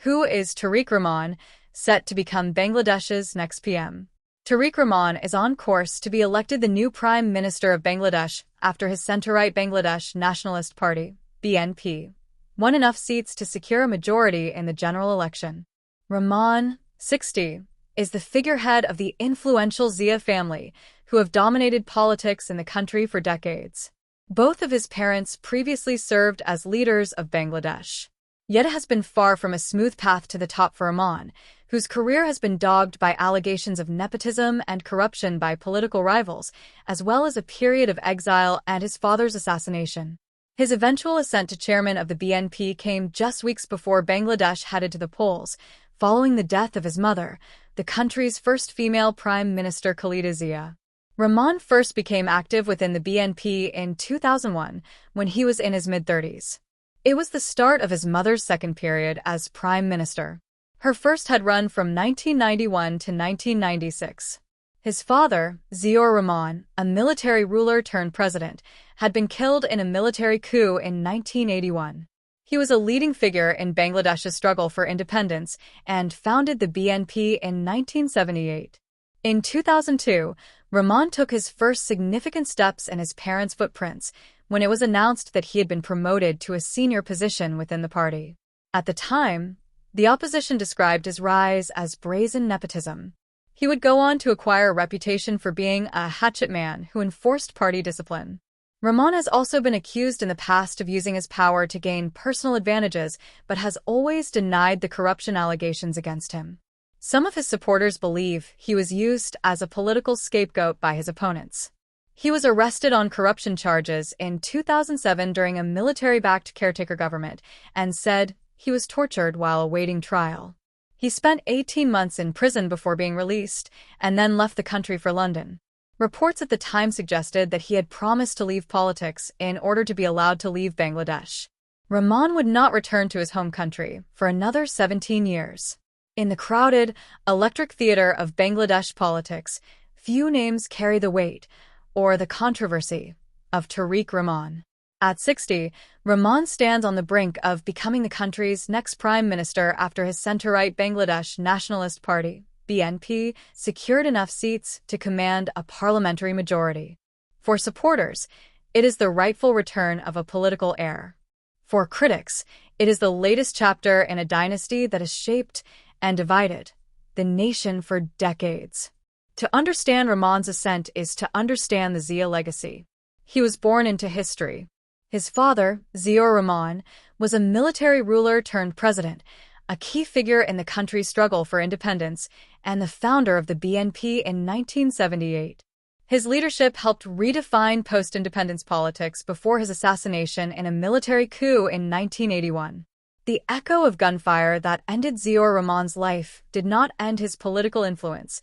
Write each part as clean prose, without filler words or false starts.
Who is Tarique Rahman, set to become Bangladesh's next PM? Tarique Rahman is on course to be elected the new Prime Minister of Bangladesh after his centre-right Bangladesh Nationalist Party, BNP, won enough seats to secure a majority in the general election. Rahman, 60, is the figurehead of the influential Zia family, who have dominated politics in the country for decades. Both of his parents previously served as leaders of Bangladesh. Yet it has been far from a smooth path to the top for Rahman, whose career has been dogged by allegations of nepotism and corruption by political rivals, as well as a period of exile and his father's assassination. His eventual ascent to chairman of the BNP came just weeks before Bangladesh headed to the polls, following the death of his mother, the country's first female prime minister Khaleda Zia. Rahman first became active within the BNP in 2001, when he was in his mid-30s. It was the start of his mother's second period as prime minister. Her first had run from 1991 to 1996. His father, Ziaur Rahman, a military ruler turned president, had been killed in a military coup in 1981. He was a leading figure in Bangladesh's struggle for independence and founded the BNP in 1978. In 2002, Rahman took his first significant steps in his parents' footprints when it was announced that he had been promoted to a senior position within the party. At the time, the opposition described his rise as brazen nepotism. He would go on to acquire a reputation for being a hatchet man who enforced party discipline. Rahman has also been accused in the past of using his power to gain personal advantages, but has always denied the corruption allegations against him. Some of his supporters believe he was used as a political scapegoat by his opponents. He was arrested on corruption charges in 2007 during a military-backed caretaker government and said he was tortured while awaiting trial. He spent 18 months in prison before being released and then left the country for London. Reports at the time suggested that he had promised to leave politics in order to be allowed to leave Bangladesh. Rahman would not return to his home country for another 17 years. In the crowded, electric theater of Bangladesh politics, few names carry the weight or the controversy of Tarique Rahman. At 60, Rahman stands on the brink of becoming the country's next prime minister after his centre-right Bangladesh Nationalist Party, BNP, secured enough seats to command a parliamentary majority. For supporters, it is the rightful return of a political heir. For critics, it is the latest chapter in a dynasty that has shaped and divided the nation for decades. To understand Rahman's ascent is to understand the Zia legacy. He was born into history. His father, Ziaur Rahman, was a military ruler turned president, a key figure in the country's struggle for independence, and the founder of the BNP in 1978. His leadership helped redefine post-independence politics before his assassination in a military coup in 1981. The echo of gunfire that ended Ziaur Rahman's life did not end his political influence.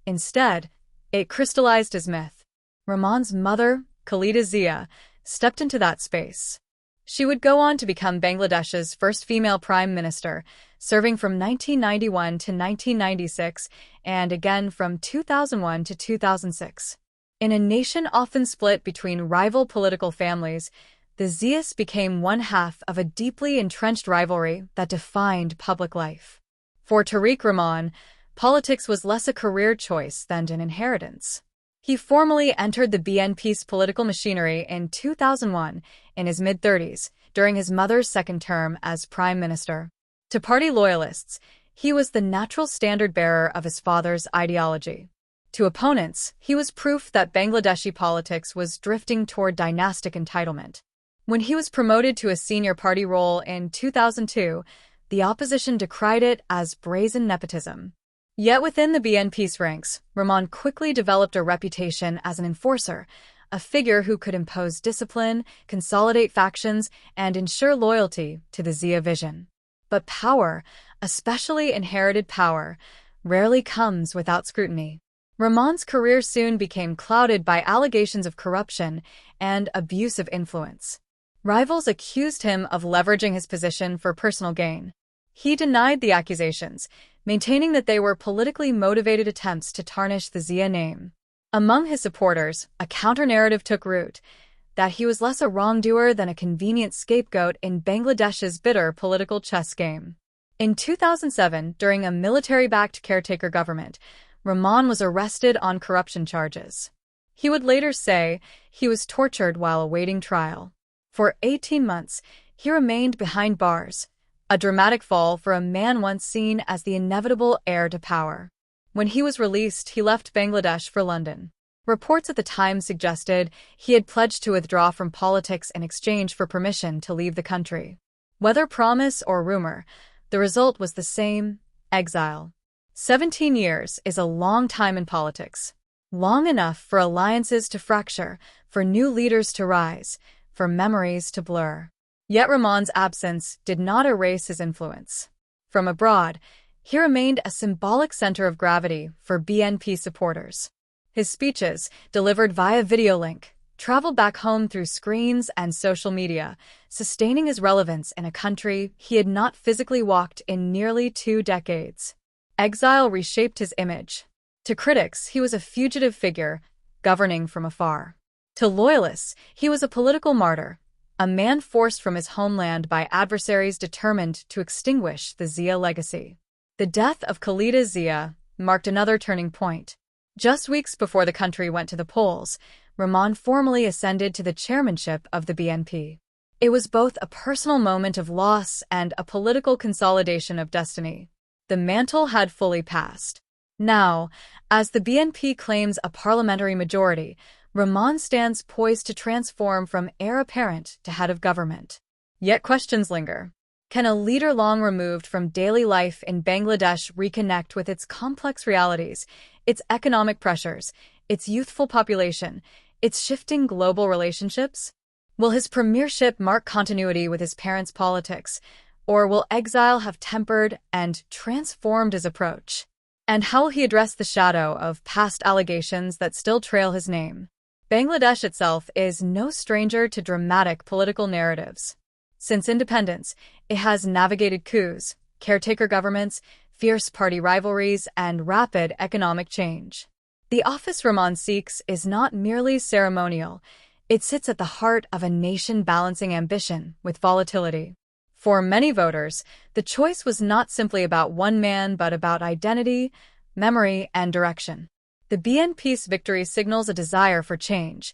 Instead, it crystallized his myth. Rahman's mother, Khaleda Zia, stepped into that space. She would go on to become Bangladesh's first female prime minister, serving from 1991 to 1996 and again from 2001 to 2006. In a nation often split between rival political families, the Zias became one half of a deeply entrenched rivalry that defined public life. For Tarique Rahman, politics was less a career choice than an inheritance. He formally entered the BNP's political machinery in 2001, in his mid-30s, during his mother's second term as prime minister. To party loyalists, he was the natural standard-bearer of his father's ideology. To opponents, he was proof that Bangladeshi politics was drifting toward dynastic entitlement. When he was promoted to a senior party role in 2002, the opposition decried it as brazen nepotism. Yet within the BNP's ranks, Rahman quickly developed a reputation as an enforcer, a figure who could impose discipline, consolidate factions, and ensure loyalty to the Zia vision. But power, especially inherited power, rarely comes without scrutiny. Rahman's career soon became clouded by allegations of corruption and abuse of influence. Rivals accused him of leveraging his position for personal gain. He denied the accusations, maintaining that they were politically motivated attempts to tarnish the Zia name. Among his supporters, a counter-narrative took root, that he was less a wrongdoer than a convenient scapegoat in Bangladesh's bitter political chess game. In 2007, during a military-backed caretaker government, Rahman was arrested on corruption charges. He would later say he was tortured while awaiting trial. For 18 months, he remained behind bars, a dramatic fall for a man once seen as the inevitable heir to power. When he was released, he left Bangladesh for London. Reports at the time suggested he had pledged to withdraw from politics in exchange for permission to leave the country. Whether promise or rumor, the result was the same: exile. 17 years is a long time in politics. Long enough for alliances to fracture, for new leaders to rise, for memories to blur. Yet Rahman's absence did not erase his influence. From abroad, he remained a symbolic center of gravity for BNP supporters. His speeches, delivered via video link, traveled back home through screens and social media, sustaining his relevance in a country he had not physically walked in nearly 2 decades. Exile reshaped his image. To critics, he was a fugitive figure, governing from afar. To loyalists, he was a political martyr, a man forced from his homeland by adversaries determined to extinguish the Zia legacy. The death of Khaleda Zia marked another turning point. Just weeks before the country went to the polls, Rahman formally ascended to the chairmanship of the BNP. It was both a personal moment of loss and a political consolidation of destiny. The mantle had fully passed. Now, as the BNP claims a parliamentary majority, Rahman stands poised to transform from heir apparent to head of government. Yet questions linger. Can a leader long removed from daily life in Bangladesh reconnect with its complex realities, its economic pressures, its youthful population, its shifting global relationships? Will his premiership mark continuity with his parents' politics, or will exile have tempered and transformed his approach? And how will he address the shadow of past allegations that still trail his name? Bangladesh itself is no stranger to dramatic political narratives. Since independence, it has navigated coups, caretaker governments, fierce party rivalries, and rapid economic change. The office Rahman seeks is not merely ceremonial. It sits at the heart of a nation balancing ambition with volatility. For many voters, the choice was not simply about one man but about identity, memory, and direction. The BNP's victory signals a desire for change,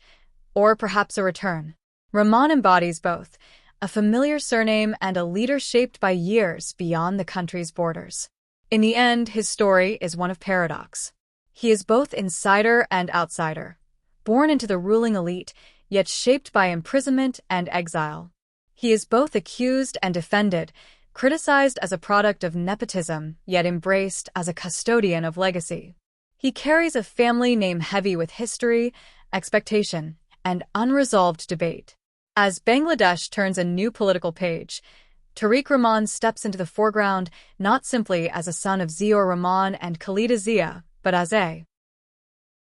or perhaps a return. Rahman embodies both, a familiar surname and a leader shaped by years beyond the country's borders. In the end, his story is one of paradox. He is both insider and outsider, born into the ruling elite, yet shaped by imprisonment and exile. He is both accused and defended, criticized as a product of nepotism, yet embraced as a custodian of legacy. He carries a family name heavy with history, expectation, and unresolved debate. As Bangladesh turns a new political page, Tarique Rahman steps into the foreground not simply as a son of Ziaur Rahman and Khaleda Zia, but as a